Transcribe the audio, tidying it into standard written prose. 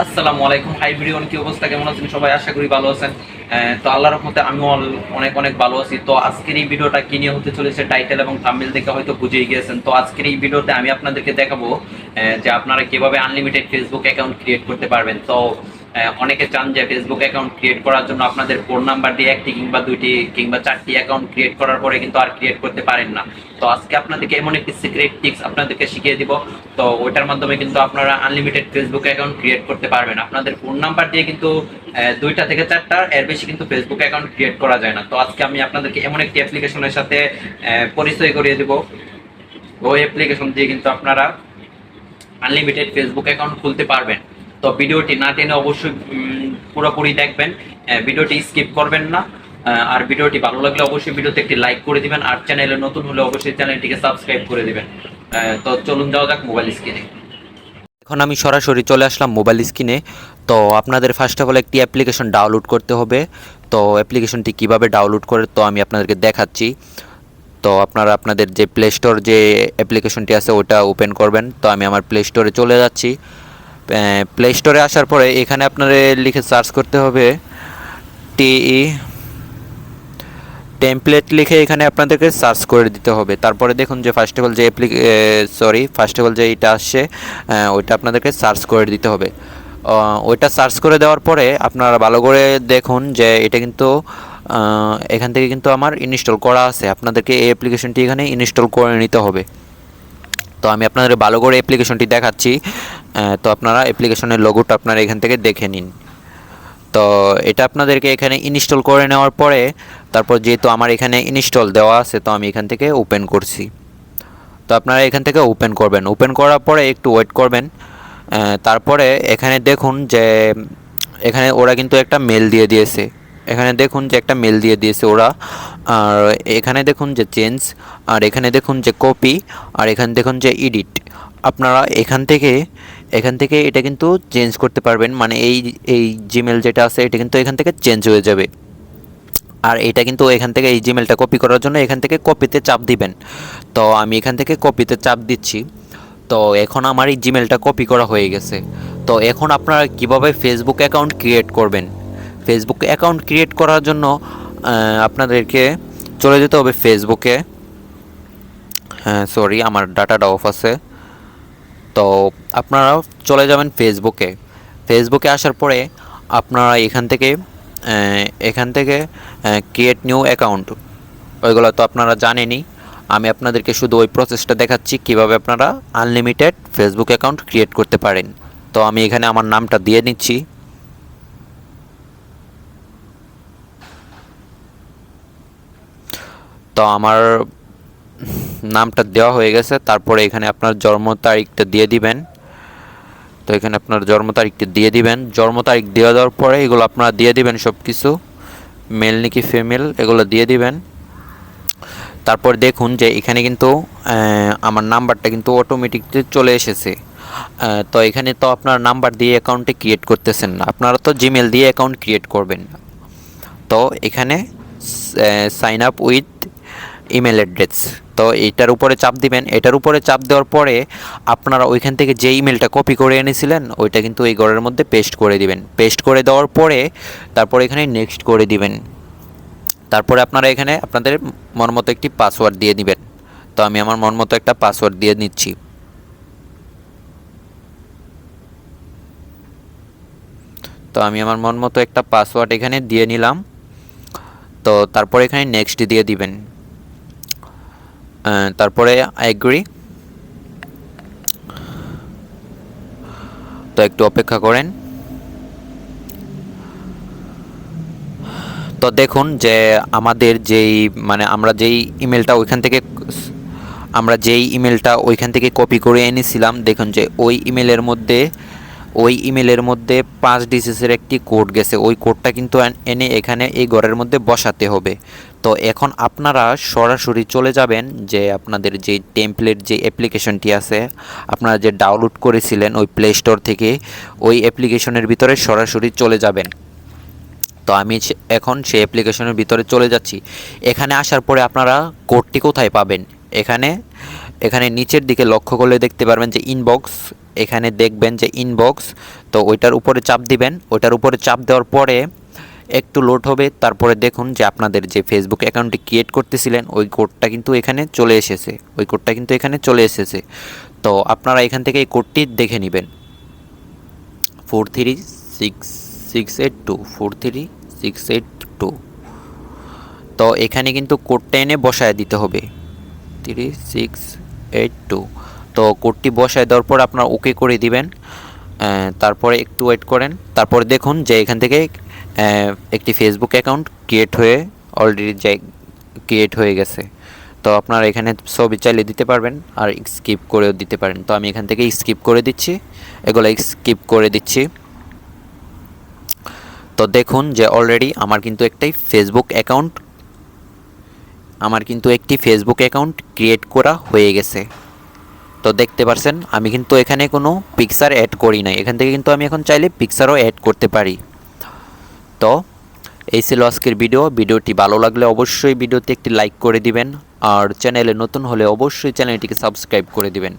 আসসালামু আলাইকুম। Hi everyone, কি অবস্থা, কেমন আছেন সবাই? আশা করি ভালো আছেন। তো আল্লাহর রহমতে আমিও অনেক অনেক ভালো আছি। তো আজকের এই ভিডিওটা কি নিয়ে হতে চলেছে টাইটেল এবং থাম্বনেল দেখে হয়তো বুঝেই গিয়েছেন। তো আজকের এই ভিডিওতে আমি আপনাদেরকে দেখাবো যে আপনারা কিভাবে আনলিমিটেড ফেসবুক অ্যাকাউন্ট ক্রিয়েট করতে পারবেন। তো অনেকে চান যে ফেসবুক অ্যাকাউন্ট ক্রিয়েট করার জন্য আপনাদের ফোন নাম্বার দিয়ে একটি কিংবা দুইটি কিংবা চারটি অ্যাকাউন্ট ক্রিয়েট করার পরে কিন্তু আর ক্রিয়েট করতে পারেন না। তো আজকে আপনাদেরকে এমন একটি সিক্রেট টিপস আপনাদেরকে শিখিয়ে দিব। তো ওইটার মাধ্যমে কিন্তু আপনারা আনলিমিটেড ফেসবুক অ্যাকাউন্ট ক্রিয়েট করতে পারবেন। আপনাদের ফোন নাম্বার দিয়ে কিন্তু দুইটা থেকে চারটা, এর বেশি কিন্তু ফেসবুক অ্যাকাউন্ট ক্রিয়েট করা যায় না। তো আজকে আমি আপনাদেরকে এমন একটি অ্যাপ্লিকেশনের সাথে পরিচয় করিয়ে দেব। ওই অ্যাপ্লিকেশন দিয়ে কিন্তু আপনারা আনলিমিটেড ফেসবুক অ্যাকাউন্ট খুলতে পারবেন। তো ভিডিওটি না টেনে অবশ্যই পুরোপুরি দেখবেন, ভিডিওটি স্কিপ করবেন না। আর ভিডিওটি ভালো লাগলে অবশ্যই ভিডিওতে একটি লাইক করে দিবেন, আর চ্যানেলে নতুন হলে অবশ্যই চ্যানেলটিকে সাবস্ক্রাইব করে দিবেন। তো চলুন যাওয়া যাক মোবাইল স্ক্রিনে। এখন আমি সরাসরি চলে আসলাম মোবাইল স্ক্রিনে। তো আপনাদের ফার্স্ট অফ অল একটি অ্যাপ্লিকেশন ডাউনলোড করতে হবে। তো অ্যাপ্লিকেশনটি কিভাবে ডাউনলোড করে তো আমি আপনাদেরকে দেখাচ্ছি। তো আপনারা আপনাদের যে প্লে স্টোর যে অ্যাপ্লিকেশনটি আছে ওটা ওপেন করবেন। তো আমি আমার প্লে স্টোরে চলে যাচ্ছি। প্লে স্টোরে আসার পরে এখানে আপনাদের লিখে সার্চ করতে হবে টিই টেমপ্লেট লিখে এখানে আপনাদেরকে সার্চ করে দিতে হবে। তারপরে দেখুন যে ফার্স্ট অফ অল যে এটা আসছে ওইটা আপনাদেরকে সার্চ করে দিতে হবে। ওইটা সার্চ করে দেওয়ার পরে আপনারা ভালো করে দেখুন যে এটা কিন্তু এখান থেকে কিন্তু আমার ইনস্টল করা আছে। আপনাদেরকে এই অ্যাপ্লিকেশনটি এখানে ইনস্টল করে নিতে হবে। তো আমি আপনাদের ভালো করে অ্যাপ্লিকেশনটি দেখাচ্ছি। তো আপনারা অ্যাপ্লিকেশনের লোগোটা আপনারা এখান থেকে দেখে নিন। তো এটা আপনাদেরকে এখানে ইনস্টল করে নেওয়ার পরে তারপর যেহেতু আমার এখানে ইনস্টল দেওয়া আছে তো আমি এখান থেকে ওপেন করছি। তো আপনারা এখান থেকে ওপেন করবেন। ওপেন করার পরে একটু ওয়েট করবেন। তারপরে এখানে দেখুন যে এখানে ওরা কিন্তু একটা মেল দিয়ে দিয়েছে। এখানে দেখুন যে একটা মেল দিয়ে দিয়েছে ওরা। আর এখানে দেখুন যে চেঞ্জ, আর এখানে দেখুন যে কপি, আর এখানে দেখুন যে এডিট। আপনারা এখান থেকে এটা কিন্তু চেঞ্জ করতে পারবেন। মানে এই জিমেল যেটা আছে এটা কিন্তু এখান থেকে চেঞ্জ হয়ে যাবে। আর এটা কিন্তু এখান থেকে এই জিমেলটা কপি করার জন্য এখান থেকে কপিতে চাপ দিবেন। তো আমি এখান থেকে কপিতে চাপ দিচ্ছি। তো এখন আমার এই জিমেলটা কপি করা হয়ে গেছে। তো এখন আপনারা কিভাবে ফেসবুক অ্যাকাউন্ট ক্রিয়েট করবেন? ফেসবুক অ্যাকাউন্ট ক্রিয়েট করার জন্য আপনাদেরকে চলে যেতে হবে ফেসবুকে। হ্যাঁ, সরি, আমার ডাটাটা অফ আছে। তো আপনারা চলে যাবেন ফেসবুকে। ফেসবুকে আসার পরে আপনারা এখান থেকে ক্রিয়েট নিউ অ্যাকাউন্ট, ওইগুলো তো আপনারা জানেনই। আমি আপনাদেরকে শুধু ওই প্রসেসটা দেখাচ্ছি কিভাবে আপনারা আনলিমিটেড ফেসবুক অ্যাকাউন্ট ক্রিয়েট করতে পারেন। তো আমি এখানে আমার নামটা দিয়ে নিচ্ছি। তো আমার নামটা দেওয়া হয়ে গেছে। তারপরে এখানে আপনার জন্ম তারিখটা দিয়ে দিবেন। তো এখানে আপনার জন্ম তারিখটা দিয়ে দিবেন। জন্ম তারিখ দিয়ে দেওয়ার পরে এগুলো আপনারা দিয়ে দিবেন সব কিছু, মেল নাকি ফিমেল এগুলো দিয়ে দিবেন। তারপর দেখুন যে এখানে কিন্তু আমার নাম্বারটা কিন্তু অটোমেটিকলি চলে এসেছে। তো এখানে তো আপনার নাম্বার দিয়ে অ্যাকাউন্টে ক্রিয়েট করতেছেন না, আপনারা তো জিমেল দিয়ে অ্যাকাউন্ট ক্রিয়েট করবেন। তো এখানে sign up with email address, তো এটার উপরে চাপ দিবেন। এটার উপরে চাপ দেওয়ার পরে আপনারা ওইখান থেকে যে ইমেলটা কপি করে এনেছিলেন ওইটা কিন্তু এই ঘরের মধ্যে পেস্ট করে দিবেন। পেস্ট করে দেওয়ার পরে তারপর এখানে নেক্সট করে দিবেন। তারপরে আপনারা এখানে আপনাদের মন মতো একটি পাসওয়ার্ড দিয়ে দিবেন। তো আমি আমার মন মতো একটা পাসওয়ার্ড দিয়ে নিচ্ছি। তো আমি আমার মন মতো একটা পাসওয়ার্ড এখানে দিয়ে নিলাম। তো তারপরে এখানে নেক্সট দিয়ে দিবেন। তারপরে এগ্রি। তো একটু অপেক্ষা করেন। তো দেখুন যে আমাদের যেই মানে আমরা যেই ইমেলটা ওইখান থেকে কপি করে এনেছিলাম, দেখুন যে ওই ইমেলের মধ্যে 5 ডিজিটের একটি কোড গেছে। ওই কোডটা কিন্তু এনে এখানে এই ঘরের মধ্যে বসাতে হবে। তো এখন আপনারা সরাসরি চলে যাবেন যে আপনাদের যে টেমপ্লেট যে অ্যাপ্লিকেশনটি আছে আপনারা যে ডাউনলোড করেছিলেন ওই প্লে স্টোর থেকে, ওই অ্যাপ্লিকেশনের ভিতরে সরাসরি চলে যাবেন। তো আমি এখন সেই অ্যাপ্লিকেশনের ভিতরে চলে যাচ্ছি। এখানে আসার পরে আপনারা কোডটি কোথায় পাবেন? এখানে এখানে নিচের দিকে লক্ষ্য করলে দেখতে পারবেন যে ইনবক্স, এখানে দেখবেন যে ইনবক্স, তো ওইটার উপরে চাপ দিবেন। ওইটার উপরে চাপ দেওয়ার পরে একটু লোড হবে, তারপরে দেখুন যে আপনাদের যে ফেসবুক অ্যাকাউন্টটি ক্রিয়েট করতেছিলেন ওই কোডটা কিন্তু এখানে চলে এসেছে, ওই কোডটা কিন্তু এখানে চলে এসেছে। তো আপনারা এখান থেকে এই কোডটি দেখে নেবেন, 43682, 43682। তো এখানে কিন্তু কোডটা এনে বসায় দিতে হবে, 3682। তো কোডটি বসায় দেওয়ার পর আপনারা ওকে করে দিবেন। তারপরে একটু ওয়েট করেন, তারপরে দেখুন যে এখান থেকে একটি ফেসবুক অ্যাকাউন্ট অলরেডি ক্রিয়েট হয়ে গেছে। তো আপনারা এখানে ছবি চাইলে দিতে পারবেন আর স্কিপ করেও দিতে পারেন। তো আমি এখান থেকে স্কিপ করে দিচ্ছি, এগুলো স্কিপ করে দিচ্ছি। তো দেখুন যে অলরেডি আমার কিন্তু একটি ফেসবুক অ্যাকাউন্ট ক্রিয়েট করা হয়ে গেছে। তো দেখতে পাচ্ছেন আমি কিন্তু এখানে কোনো পিকচার অ্যাড করি নাই, এখান থেকে কিন্তু আমি এখন চাইলে পিকচারও অ্যাড করতে পারি। তো এই ছিল আজকের ভিডিওটি ভালো লাগলে অবশ্যই ভিডিওতে একটি লাইক করে দিবেন, আর চ্যানেলে নতুন হলে অবশ্যই চ্যানেলটিকে সাবস্ক্রাইব করে দিবেন।